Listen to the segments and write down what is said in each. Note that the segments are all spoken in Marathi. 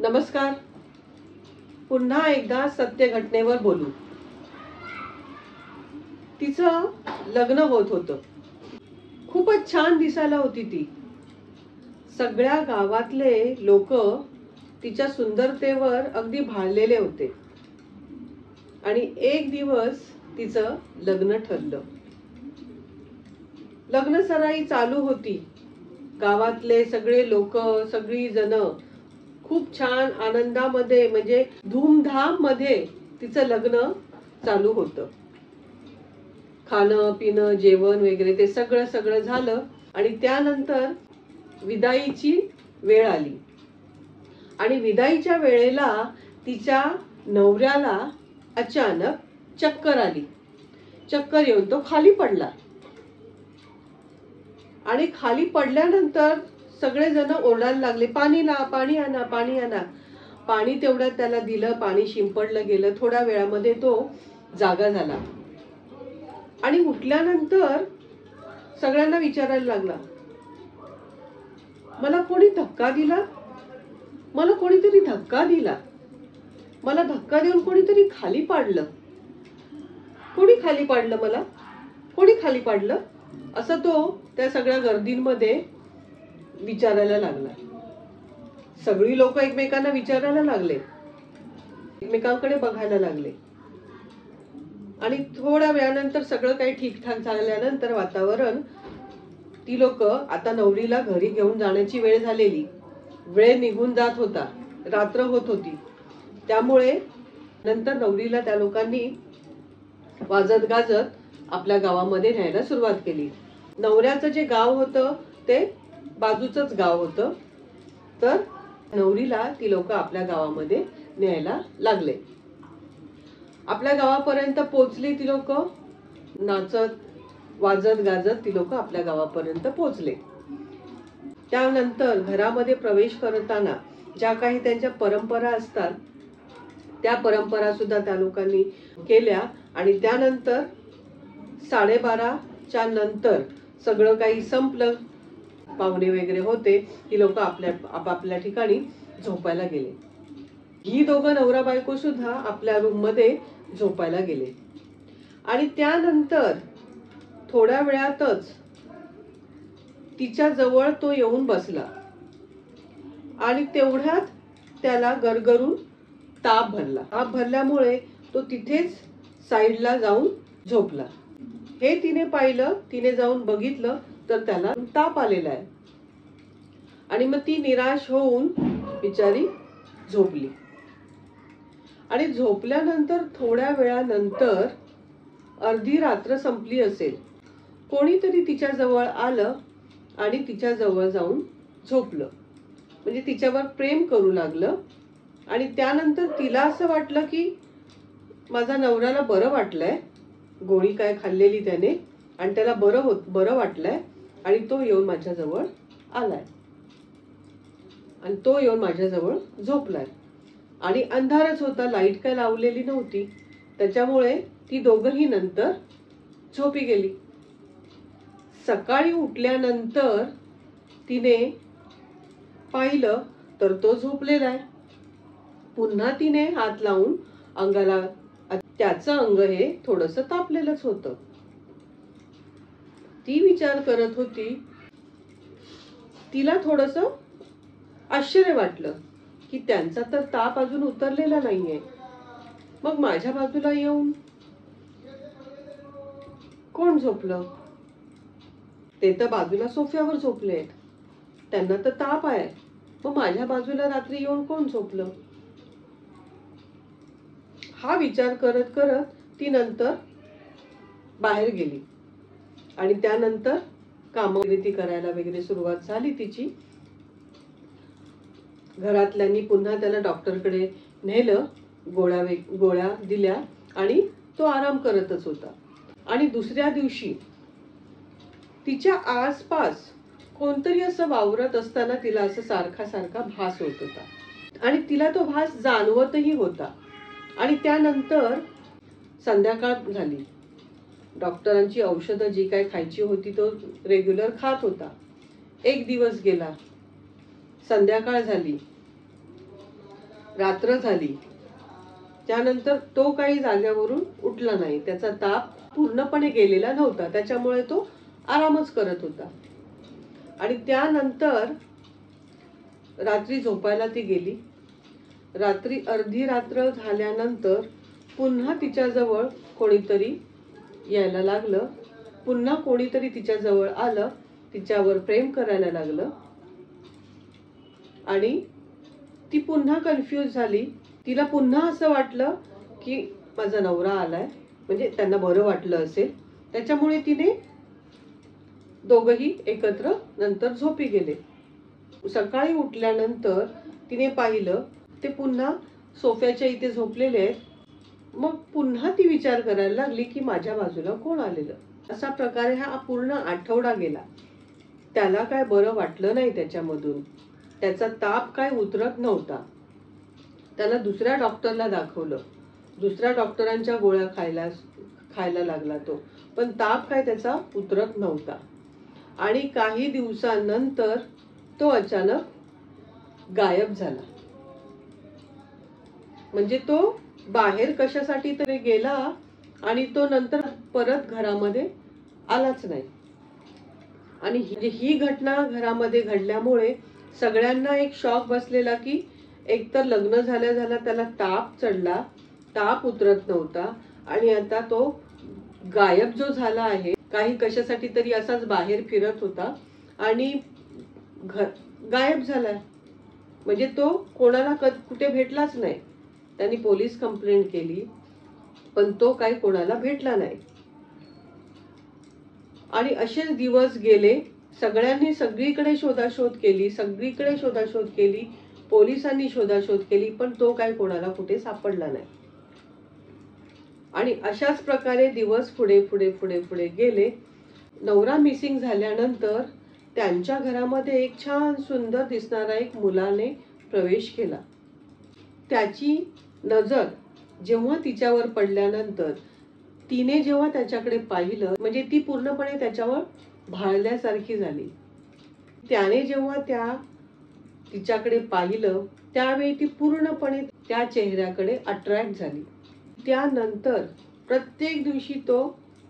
नमस्कार. पुन्हा एकदा सत्य घटनेवर बोलू. तिचं लग्न होत होतं. खूपच छान दिसायला होती ती. सगळ्या गावातले लोक तिच्या सुंदरतेवर अगदी भाळलेले होते. आणि एक दिवस तिचं लग्न ठरलं. लग्न सराई चालू होती. गावातले सगळे लोक, सगळी जण खूप छान आनंदामध्ये, म्हणजे धूमधाम मध्ये तिचं लग्न चालू होतं. खाणं पिणं जेवण वगैरे ते सगळं सगळं झालं. आणि त्यानंतर विदाईची वेळ आली. आणि विदाईच्या वेळेला तिच्या नवऱ्याला अचानक चक्कर आली. चक्कर येऊन तो खाली पडला. आणि खाली पडल्यानंतर सगळेजण ओरडायला लागले, पाणी आणा, पाणी आणा. पाणी तेवढ्यात त्याला दिलं. पाणी शिंपडलं गेलं. थोड्या वेळामध्ये तो जागा झाला. आणि उठल्यानंतर सगळ्यांना विचारायला लागला, मला कोणी धक्का दिला? मला कोणीतरी धक्का दिला. मला धक्का देऊन कोणीतरी खाली पाडलं. कोणी खाली पाडलं मला? कोणी खाली पाडलं? असं तो त्या सगळ्या गर्दींमध्ये विचारायला लागला. सगळी लोक एकमेकांना विचारायला लागले, एकमेकांकडे बघायला लागले. आणि थोड्या वेळानंतर सगळं काही ठीकठाक झाल्यानंतर वातावरण, ती लोक आता नवरीला घरी घेऊन जाण्याची वेळ झालेली. वेळ निघून जात होता. रात्र होत होती. त्यामुळे नंतर नवरीला त्या लोकांनी वाजत गाजत आपल्या गावामध्ये न्यायला सुरुवात केली. नवऱ्याचं जे गाव होतं ते बाजूचंच गाव होतं. तर नवरीला ती लोक आपल्या गावामध्ये न्यायला लागले. आपल्या गावापर्यंत पोहोचली ती लोक. नाचत वाजत गाजत ती लोक आपल्या गावापर्यंत पोहोचले. त्यानंतर घरामध्ये प्रवेश करताना ज्या काही त्यांच्या परंपरा असतात त्या परंपरा सुद्धा त्या लोकांनी केल्या. आणि त्यानंतर 12:30च्या नंतर सगळं काही संपलं. पाहुणे वगैरे होते. ती लोक आपापल्या ठिकाणी झोपायला गेले. ही दोघं नवरा बायको सुद्धा आपल्या रूम मध्ये झोपायला गेले. आणि त्यानंतर थोड्या वेळातच तिच्या जवळ तो येऊन बसला. आणि तेवढ्यात त्याला गरगरून ताप भरला. ताप भरल्यामुळे तो तिथेच साईडला जाऊन झोपला. हे तिने पाहिलं. तिने जाऊन बघितलं तर त्याला ताप आलेला आहे. आणि मग ती निराश होऊन बिचारी झोपली. आणि झोपल्यानंतर थोड्या वेळानंतर अर्धी रात्र संपली असेल, कोणीतरी तिच्या जवळ आलं आणि तिच्या जवळ जाऊन झोपलं. म्हणजे तिच्यावर प्रेम करू लागलं. आणि त्यानंतर तिला असं वाटलं की माझा नवऱ्याला बरं वाटलंय. गोळी काय खाल्लेली त्याने आणि त्याला बरं वाटलंय. आणि तो येऊन माझ्याजवळ आलाय. आणि तो येऊन माझ्याजवळ झोपलाय. आणि अंधारच होता. लाईट काय लावलेली नव्हती. त्याच्यामुळे ती दोघंही नंतर झोपी गेली. सकाळी उठल्यानंतर तिने पाहिलं तर तो झोपलेला आहे. पुन्हा तिने हात लावून अंगाला, त्याचं अंग हे थोडंसं तापलेलंच होतं. ती विचार करत होती. तिला थोडंसं आश्चर्य वाटलं की त्यांचा तर ताप अजून उतरलेला नाहीये. मग माझ्या बाजूला येऊन कोण झोपलं? ते तर बाजूला सोफ्यावर झोपले. त्यांना तर ताप आहे. मग माझ्या बाजूला रात्री येऊन कोण झोपलं? हा विचार करत करत ती नंतर बाहेर गेली. आणि त्यानंतर कामगिरी करायला वगैरे सुरुवात झाली तिची. घरातल्यांनी पुन्हा त्याला डॉक्टरकडे नेलं. गोळ्या दिल्या आणि तो आराम करतच होता. आणि दुसऱ्या दिवशी तिच्या आसपास कोणतरी असं वावरत असताना तिला असं सारखा भास होत होता. आणि तिला तो भास जाणवतही होता. आणि त्यानंतर संध्याकाळ झाली. डॉक्टरांची औषधं जी काय खायची होती तो रेग्युलर खात होता. एक दिवस गेला. संध्याकाळ झाली. रात्र झाली. त्यानंतर तो काही जाग्यावरून उठला नाही. त्याचा ताप पूर्णपणे गेलेला नव्हता, त्याच्यामुळे तो आरामच करत होता. आणि त्यानंतर रात्री झोपायला ती गेली. रात्री अर्धी रात्र झाल्यानंतर पुन्हा तिच्याजवळ कोणीतरी यायला लागलं. पुन्हा कोणीतरी तिच्याजवळ आलं, तिच्यावर प्रेम करायला लागलं. आणि ती पुन्हा कन्फ्यूज झाली. तिला पुन्हा असं वाटलं की माझा नवरा आलाय, म्हणजे त्यांना बरं वाटलं असेल. त्याच्यामुळे तिने दोघंही एकत्र नंतर झोपी गेले. सकाळी उठल्यानंतर तिने पाहिलं ते पुन्हा सोफ्याच्या इथे झोपलेले आहेत. मग पुन्हा ती विचार करायला लागली की माझ्या बाजूला कोण आलेलं. असा प्रकारे हा पूर्ण आठवडा गेला. त्याला काय बरं वाटलं नाही त्याच्यामधून. त्याचा ताप काय उतरत नव्हता. त्याला दुसऱ्या डॉक्टरला दाखवलं. दुसऱ्या डॉक्टरांच्या गोळ्या खायला लागला तो, पण ताप काय त्याचा उतरत नव्हता. आणि काही दिवसानंतर तो अचानक गायब झाला. म्हणजे तो बाहेर कशासाठी तरी गेला आणि तो नंतर परत घरामध्ये आलाच नाही. आणि ही घटना घरामध्ये घडल्यामुळे सगळ्यांना एक शॉक बसलेला की एकतर लग्न झाल्या त्याला ताप चढला, ताप उतरत नव्हता, आणि आता तो गायब जो झाला आहे, काही कशासाठी तरी असाच बाहेर फिरत होता आणि गायब झालाय. म्हणजे तो कोणाला कुठे भेटलाच नाही. त्यांनी पोलीस कंप्लेंट केली, पण तो काही कोणाला भेटला नाही. आणि असेच दिवस गेले. सगळ्यांनी सगळीकडे शोधाशोध केली, पोलिसांनी शोधाशोध केली, पण तो काही कोणाला कुठे सापडला नाही. आणि अशाच प्रकारे दिवस पुढे गेले. नवरा मिसिंग झाल्यानंतर त्यांच्या घरामध्ये एक छान सुंदर दिसणारा एक मुलाने प्रवेश केला. त्याची नजर जेव्हा तिच्यावर पडल्यानंतर तिने जेव्हा त्याच्याकडे पाहिलं, म्हणजे ती पूर्णपणे त्याच्यावर भाळल्यासारखी झाली. त्याने जेव्हा तिच्याकडे पाहिलं त्यावेळी ती पूर्णपणे त्या चेहऱ्याकडे अट्रॅक्ट झाली. त्यानंतर प्रत्येक दिवशी तो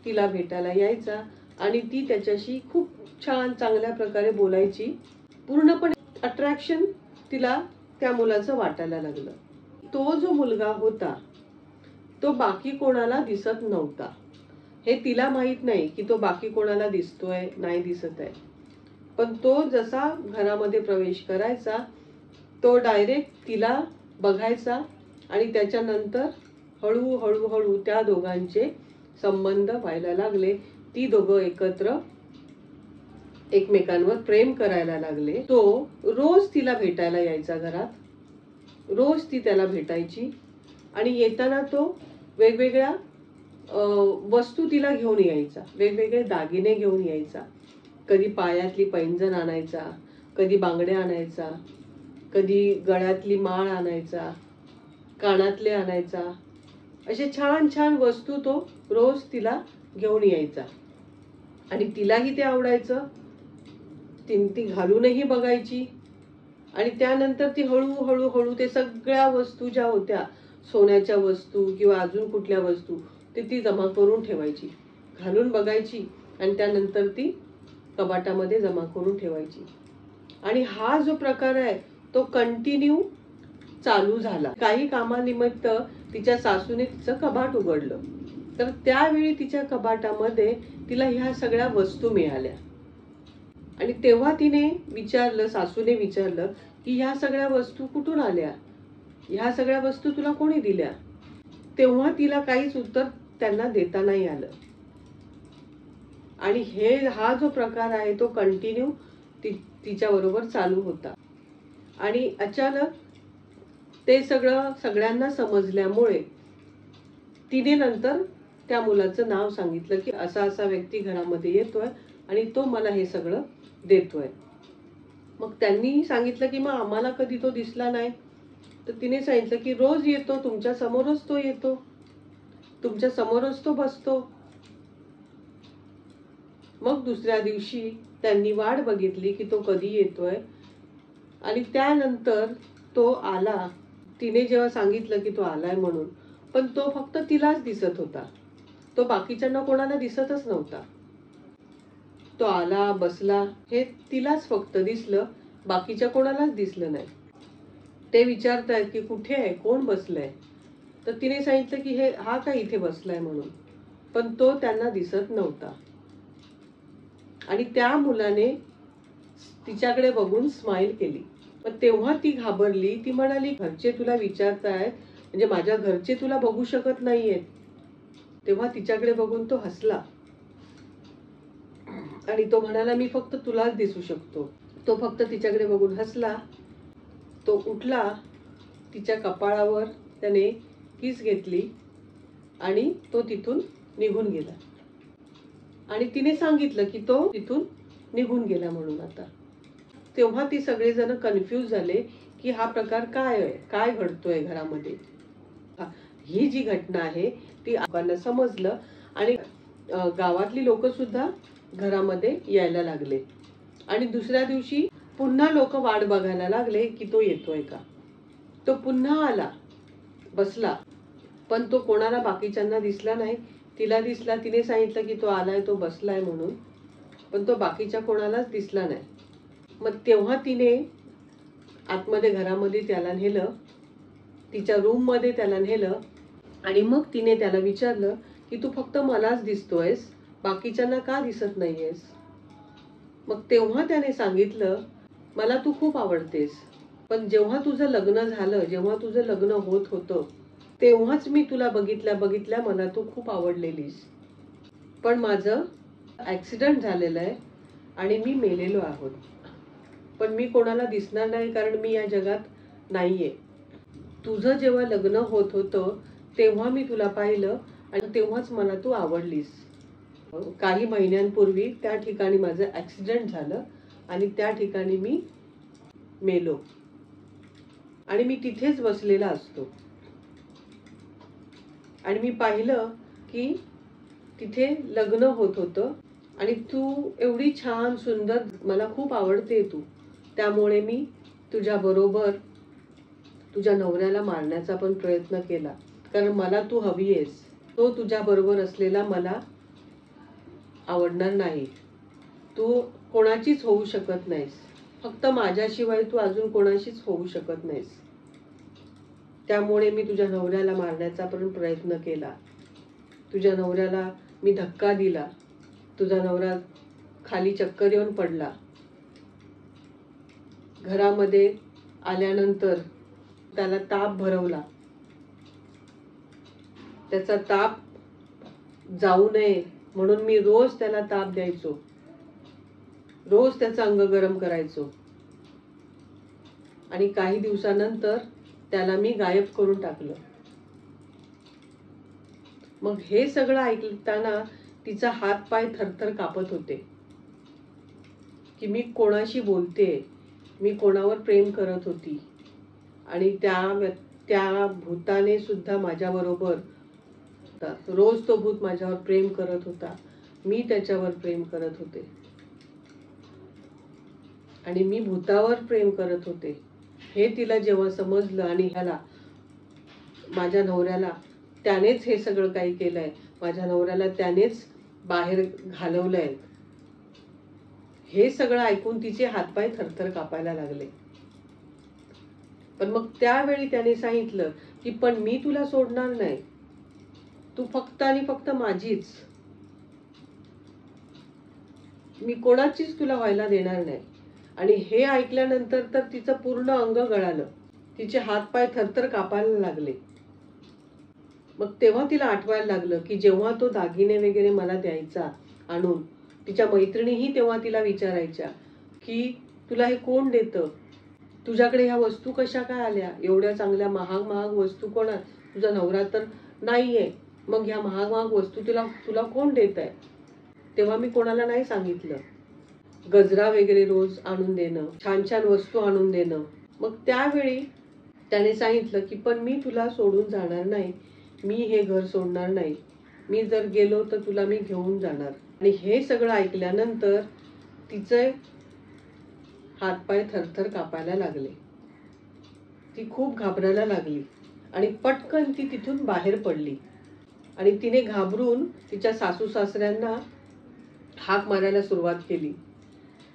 तिला भेटायला यायचा आणि ती त्याच्याशी खूप छान चांगल्या प्रकारे बोलायची. पूर्णपणे अट्रॅक्शन तिला त्या मुलाचं वाटायला लागलं. तो जो मुलगा होता तो बाकी कोणाला दिसत नव्हता. हे तिला माहित नाही की तो बाकी कोणाला दिसतोय नाही दिसत आहे. पण तो जसा घरामध्ये प्रवेश करायचा तो डायरेक्ट तिला बघायचा आणि त्याच्यानंतर हळूहळू त्या दोघांचे संबंध व्हायला लागले. ती दोघं एकत्र एकमेकांवर प्रेम करायला लागले. तो रोज तिला भेटायला यायचा घरात. रोज ती त्याला भेटायची आणि येताना तो वेगवेगळ्या वस्तू तिला घेऊन यायचा. वेगवेगळे दागिने घेऊन यायचा. कधी पायातली पैंजण आणायचा, कधी बांगड्या आणायचा, कधी गळ्यातली माळ आणायचा, कानातले आणायचा. असे छान छान वस्तू तो रोज तिला घेऊन यायचा आणि तिलाही ते आवडायचं. ती घालूनही बघायची आणि त्यानंतर ती हळूहळू ते सगळ्या वस्तू ज्या होत्या, सोन्याच्या वस्तू किंवा अजून कुठल्या वस्तू, ती जमा करून ठेवायची. घालून बघायची आणि त्यानंतर ती कपाटामध्ये जमा करून ठेवायची. आणि हा जो प्रकार आहे तो कंटिन्यू चालू झाला. काही कामानिमित्त तिच्या सासूने तिचं कपाट उघडलं, तर त्यावेळी तिच्या कपाटामध्ये तिला ह्या सगळ्या वस्तू मिळाल्या. आणि तेव्हा सासूने विचारलं की ह्या सगळ्या वस्तू कुठून आल्या, ह्या सगळ्या वस्तू तुला कोणी दिल्या. तेव्हा तिला काहीच उत्तर त्यांना देता नाही आलं. आणि हा जो प्रकार आहे तो कंटिन्यू तिच्या बरोबर चालू होता. आणि अचानक ते सगळ्यांना समजल्यामुळे तिने नंतर त्या मुलाचं नाव सांगितलं की असा असा व्यक्ती घरामध्ये येतोय आणि तो मला हे सगळं देतोय. मग त्यांनी सांगितलं की मग आम्हाला कधी तो दिसला नाही. तर तिने सांगितलं की रोज येतो, तुमच्या समोरच तो येतो, तुमच्या समोरच तो बसतो. मग दुसऱ्या दिवशी त्यांनी वाट बघितली की तो कधी येतोय आणि त्यानंतर तो आला. तिने जेव्हा सांगितलं की तो आलाय म्हणून, पण तो फक्त तिलाच दिसत होता. तो बाकीच्यांना कोणाला दिसतच नव्हता. तो आला बसला हे तिलाच फक्त दिसलं, बाकीच्या कोणालाच दिसलं नाही. ते विचारतायत की कुठे आहे, कोण बसलंय, तर तिने सांगितलं की हा का इथे बसलाय म्हणून, पण तो त्यांना दिसत नव्हता. आणि त्या मुलाने तिच्याकडे बघून स्माइल केली. पण तेव्हा ती घाबरली. ती म्हणाली, घरचे तुला विचारतायत, म्हणजे माझ्या घरचे तुला बघू शकत नाहीयेत. तेव्हा तिच्याकडे बघून तो हसला आणि तो म्हणाला, मी फक्त तुलाच दिसू शकतो. तो फक्त तिच्याकडे बघून हसला. तो उठला, तिच्या कपाळावर त्याने किस घेतली आणि तो तिथून निघून गेला. आणि तिने सांगितलं की तो तिथून निघून गेला म्हणून. आता तेव्हा ती सगळेजण कन्फ्यूज झाले की हा प्रकार काय आहे, काय घडतोय घरामध्ये. ही जी घटना आहे ती लोकांना समजलं आणि गावातली लोक सुद्धा घरामध्ये यायला लागले. आणि दुसऱ्या दिवशी पुन्हा लोक वाट बघायला लागले की तो येतोय का. तो पुन्हा आला, बसला, पण तो कोणाला बाकीच्यांना दिसला नाही. तिला दिसला, तिने सांगितलं की तो आलाय, तो बसलाय म्हणून, पण तो बाकीच्या कोणालाच दिसला नाही. मग तेव्हा तिने आतमध्ये घरामध्ये त्याला नेलं, तिच्या रूम मध्ये त्याला नेलं आणि मग तिने त्याला विचारलं की तू फक्त मलाच दिसतोयस, बाकीच्यांना का दिसत नाहीयेस. मग तेव्हा त्याने सांगितलं, मला तू खूप आवडतेस, पण जेव्हा तुझं लग्न झालं, जेव्हा तुझं लग्न होत होतं, तेव्हाच मी तुला बघितल्या मला तू खूप आवडलेलीस, पण माझं ऍक्सिडेंट झालेलं आहे आणि मी मेलेलो आहोत. पण मी कोणाला दिसणार नाही कारण मी या जगात नाहीये. तुझं जेव्हा लग्न होत होतं तेव्हा मी तुला पाहिलं आणि तेव्हाच मला तू आवडलीस. काही महिन्यांपूर्वी त्या ठिकाणी माझं ऍक्सिडेंट झालं आणि त्या ठिकाणी मी मेलो आणि मी तिथेच बसलेला असतो. आणि मी पाहिलं की तिथे लग्न होत होतं आणि तू एवढी छान सुंदर, मला खूप आवडते तू, त्यामुळे मी तुझ्या बरोबर तुझ्या नवऱ्याला मारण्याचा पण प्रयत्न केला, कारण मला तू हवी आहेस. तो तुझ्या बरोबर असलेला मला आवडणार नाही. तू कोणाचीच होऊ शकत नाहीस, फक्त माझ्याशिवाय तू अजून कोणाशीच होऊ शकत नाहीस. त्यामुळे मी तुझ्या नवऱ्याला मारण्याचा पण प्रयत्न केला. तुझ्या नवऱ्याला मी धक्का दिला, तुझा नवरा खाली चक्कर येऊन पडला. घरामध्ये आल्यानंतर त्याला ताप भरवला. त्याचा ताप जाऊ नये म्हणून मी रोज त्याला ताप द्यायचो, रोज त्याचं अंग गरम करायचो आणि काही दिवसानंतर त्याला मी गायब करून टाकलं. मग हे सगळं ऐकताना तिचा हात पाय थरथर कापत होते की मी कोणाशी बोलते, मी कोणावर प्रेम करत होती आणि त्या भूताने सुद्धा माझ्या बरोबर, रोज तो भूत माझ्यावर प्रेम करत होता, मी त्याच्यावर प्रेम करत होते आणि मी भूतावर प्रेम करत होते. हे तिला जेव्हा समजलं आणि ह्याला, माझ्या नवऱ्याला त्यानेच हे सगळं काही केलंय, माझ्या नवऱ्याला त्यानेच बाहेर घालवलंय, हे सगळं ऐकून तिचे हातपाय थरथर कापायला लागले. पण मग त्यावेळी त्याने सांगितलं की पण मी तुला सोडणार नाही, तू फक्त आणि फक्त माझीच, मी कोणाचीच तुला व्हायला देणार नाही. आणि हे ऐकल्यानंतर तर तिचं पूर्ण अंग गळालं, तिचे हातपाय थरथर कापायला लागले. मग तेव्हा तिला आठवायला लागलं की जेव्हा तो दागिने वगैरे मला द्यायचा आणून, तिच्या मैत्रिणीही तेव्हा तिला विचारायच्या की तुला हे कोण देतं, तुझ्याकडे ह्या वस्तू कशा काय आल्या, एवढ्या चांगल्या महाग महाग वस्तू कोण, तुझा नवरा तर नाहीये, मग ह्या महाग महाग वस्तू तुला कोण देत आहे. तेव्हा मी कोणाला नाही सांगितलं. गजरा वगैरे रोज आणून देणं, छान छान वस्तू आणून देणं. मग त्यावेळी त्याने सांगितलं की पण मी तुला सोडून जाणार नाही, मी हे घर सोडणार नाही, मी जर गेलो तर तुला मी घेऊन जाणार. आणि हे सगळं ऐकल्यानंतर तिचे हातपाय थरथर कापायला लागले. ती खूप घाबरायला लागली आणि पटकन ती तिथून बाहेर पडली आणि तिने घाबरून तिच्या सासू सासऱ्यांना हाक मारायला सुरुवात केली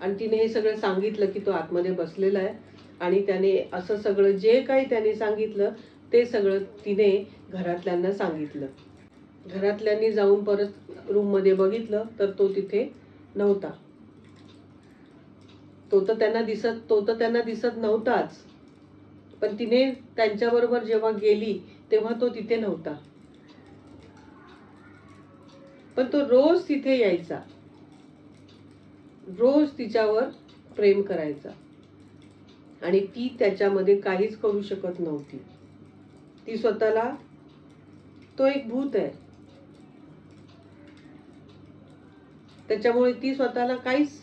आणि तिने हे सगळं सांगितलं की तो आतमध्ये बसलेला आहे आणि त्याने असं सगळं जे काही त्याने सांगितलं ते सगळं तिने घरातल्यांना सांगितलं. घरातल्यांनी जाऊन परत रूममध्ये बघितलं तर तो तिथे नव्हता. तो तर त्यांना दिसत नव्हताच, पण तिने त्यांच्याबरोबर जेव्हा गेली तेव्हा तो तिथे नव्हता. पण तो रोज तिथे यायचा, रोज तिच्यावर प्रेम करायचा आणि ती त्याच्यामध्ये काहीच करू शकत नव्हती. ती स्वतःला, तो एक भूत आहे, त्याच्यामुळे ती स्वतःला काहीच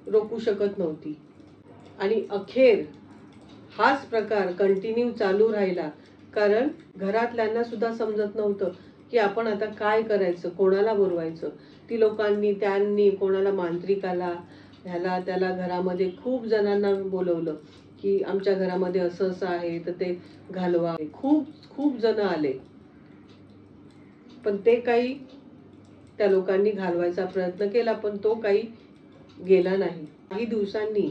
रोखू शकत नव्हती. आणि अखेर हाच प्रकार कंटिन्यू चालू राहिला, कारण घरातल्यांना सुद्धा समजत नव्हतं की आपण आता काय करायचं, कोणाला बोलवायचं. ती लोकांनी त्यांनी कोणाला मांत्रिकाला ह्याला त्याला घरामध्ये खूप जणांना बोलवलं की आमच्या घरामध्ये असं असं आहे तर ते घालवा. खूप खूप जण आले, पण ते काही त्या लोकांनी घालवायचा प्रयत्न केला पण तो काही गेला नाही. काही दिवसांनी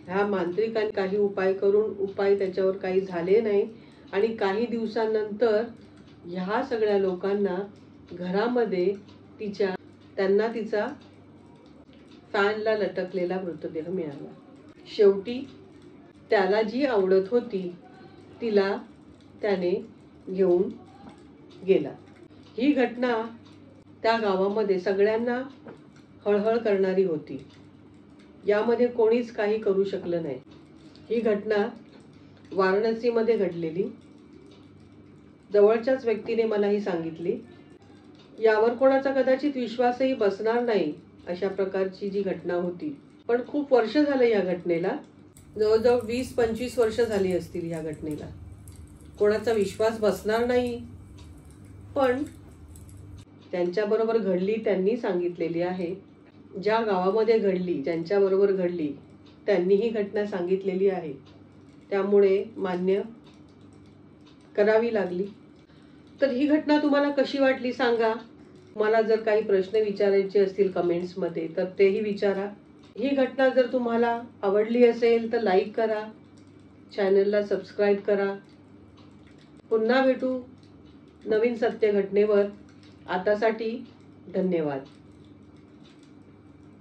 ह्या मांत्रिकांनी काही उपाय त्याच्यावर काही झाले नाही आणि काही दिवसांनंतर ह्या सगळ्या लोकांना घरामध्ये त्यांना तिचा फॅनला लटकलेला मृतदेह मिळाला. शेवटी त्याला जी आवडत होती तिला त्याने घेऊन गेला. ही घटना त्या गावामध्ये सगळ्यांना हळहळ करणारी होती. यामध्ये कोणीच काही करू शकलं नाही. ही घटना वाराणसीमध्ये घडलेली. जवळच्याच व्यक्तीने मला ही सांगितली. यावर कोणाचा कदाचित विश्वासही बसणार नाही, अशा प्रकारची जी घटना होती. पण खूप वर्ष झाले या घटनेला, जवळजवळ 20-25 वर्ष झाली असतील या घटनेला. कोणाचा विश्वास बसणार नाही, पण त्यांच्याबरोबर घडली त्यांनी सांगितलेली आहे. ज्या गावामध्ये घडली, ज्यांच्याबरोबर घडली त्यांनी ही घटना सांगितलेली आहे, त्यामुळे मान्य करावी लागली. तर ही घटना तुम्हाला कशी वाटली सांगा. मला जर काही प्रश्न विचारायचे असतील कमेंट्समध्ये तर तेही विचारा. ही घटना जर तुम्हाला आवडली असेल तर लाईक करा, चॅनलला सबस्क्राईब करा. पुन्हा भेटू नवीन सत्य घटनेवर. आतासाठी धन्यवाद.